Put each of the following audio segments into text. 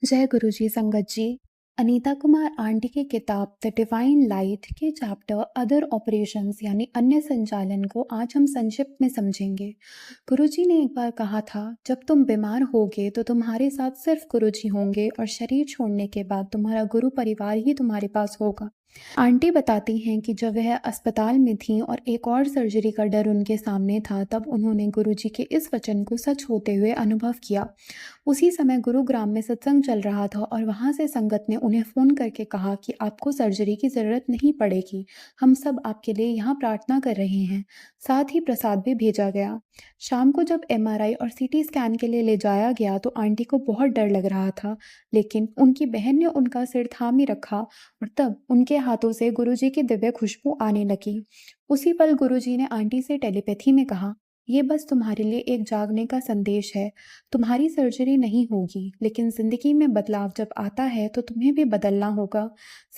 जय गुरु जी संगत जी। अनीता कुमार आंटी की किताब द डिवाइन लाइट के चैप्टर अदर ऑपरेशंस यानी अन्य संचालन को आज हम संक्षिप्त में समझेंगे। गुरुजी ने एक बार कहा था, जब तुम बीमार होगे तो तुम्हारे साथ सिर्फ गुरुजी होंगे और शरीर छोड़ने के बाद तुम्हारा गुरु परिवार ही तुम्हारे पास होगा। आंटी बताती हैं कि जब वह अस्पताल में थीं और एक और सर्जरी का डर उनके सामने था, तब उन्होंने गुरुजी के इस वचन को सच होते हुए अनुभव किया। उसी समय गुरुग्राम में सत्संग चल रहा था और वहां से संगत ने उन्हें फोन करके कहा कि आपको सर्जरी की जरूरत नहीं पड़ेगी, हम सब आपके लिए यहाँ प्रार्थना कर रहे हैं। साथ ही प्रसाद भी भेजा गया। शाम को जब एमआरआई और सीटी स्कैन के लिए ले जाया गया तो आंटी को बहुत डर लग रहा था, लेकिन उनकी बहन ने उनका सिर थाम ही रखा और तब उनके हाथों से गुरुजी की दिव्य खुशबू आने लगी। उसी पल गुरुजी ने आंटी से टेलीपैथी में कहा, ये बस तुम्हारे लिए एक जागने का संदेश है। तुम्हारी सर्जरी नहीं होगी, लेकिन जिंदगी में बदलाव जब आता है तो तुम्हें भी बदलना होगा।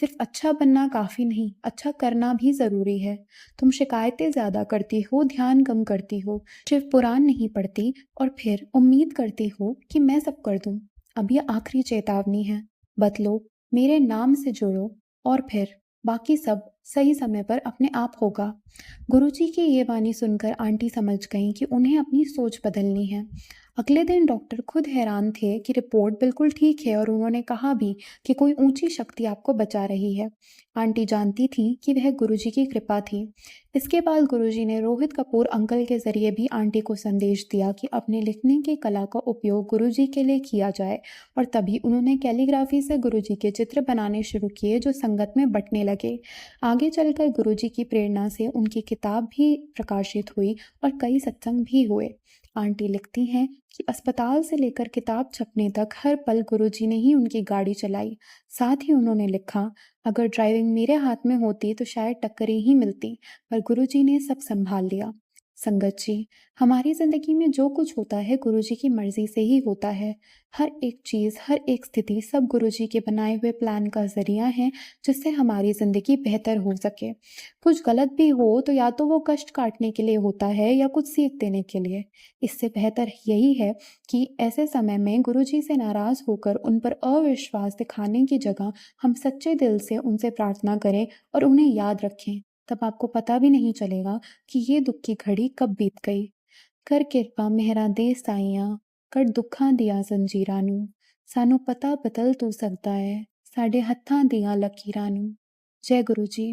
सिर्फ अच्छा बनना काफी नहीं, अच्छा करना भी जरूरी है। तुम शिकायतें ज्यादा करती हो, ध्यान कम करती हो, शिव पुराण नहीं पढ़ती और फिर उम्मीद करती हो कि मैं सब कर दूं। अब ये आखिरी चेतावनी है। बदलो, मेरे नाम से जुड़ो और फिर बाकी सब सही समय पर अपने आप होगा। गुरुजी की ये वाणी सुनकर आंटी समझ गईं कि उन्हें अपनी सोच बदलनी है। अगले दिन डॉक्टर खुद हैरान थे कि रिपोर्ट बिल्कुल ठीक है और उन्होंने कहा भी कि कोई ऊंची शक्ति आपको बचा रही है। आंटी जानती थी कि वह गुरुजी की कृपा थी। इसके बाद गुरुजी ने रोहित कपूर अंकल के जरिए भी आंटी को संदेश दिया कि अपने लिखने की कला का उपयोग गुरुजी के लिए किया जाए, और तभी उन्होंने कैलीग्राफी से गुरुजी के चित्र बनाने शुरू किए जो संगत में बंटने लगे। आगे चलकर गुरुजी की प्रेरणा से उनकी किताब भी प्रकाशित हुई और कई सत्संग भी हुए। आंटी लिखती हैं कि अस्पताल से लेकर किताब छपने तक हर पल गुरुजी ने ही उनकी गाड़ी चलाई। साथ ही उन्होंने लिखा, अगर ड्राइविंग मेरे हाथ में होती तो शायद टक्करें ही मिलती, पर गुरुजी ने सब संभाल लिया। संगत जी, हमारी जिंदगी में जो कुछ होता है गुरुजी की मर्जी से ही होता है। हर एक चीज, हर एक स्थिति सब गुरुजी के बनाए हुए प्लान का जरिया है, जिससे हमारी जिंदगी बेहतर हो सके। कुछ गलत भी हो तो या तो वो कष्ट काटने के लिए होता है या कुछ सीख देने के लिए। इससे बेहतर यही है कि ऐसे समय में गुरुजी से नाराज होकर उन पर अविश्वास दिखाने की जगह हम सच्चे दिल से उनसे प्रार्थना करें और उन्हें याद रखें। तब आपको पता भी नहीं चलेगा कि ये दुख की घड़ी कब बीत गई। कर किरपा मेहरा दे साइयां, कर दुखां दियां जंजीरां नूं, सानू पता बदल तू सकदा है, साडे हत्थां दियां लकीरां नूं। जय गुरु जी।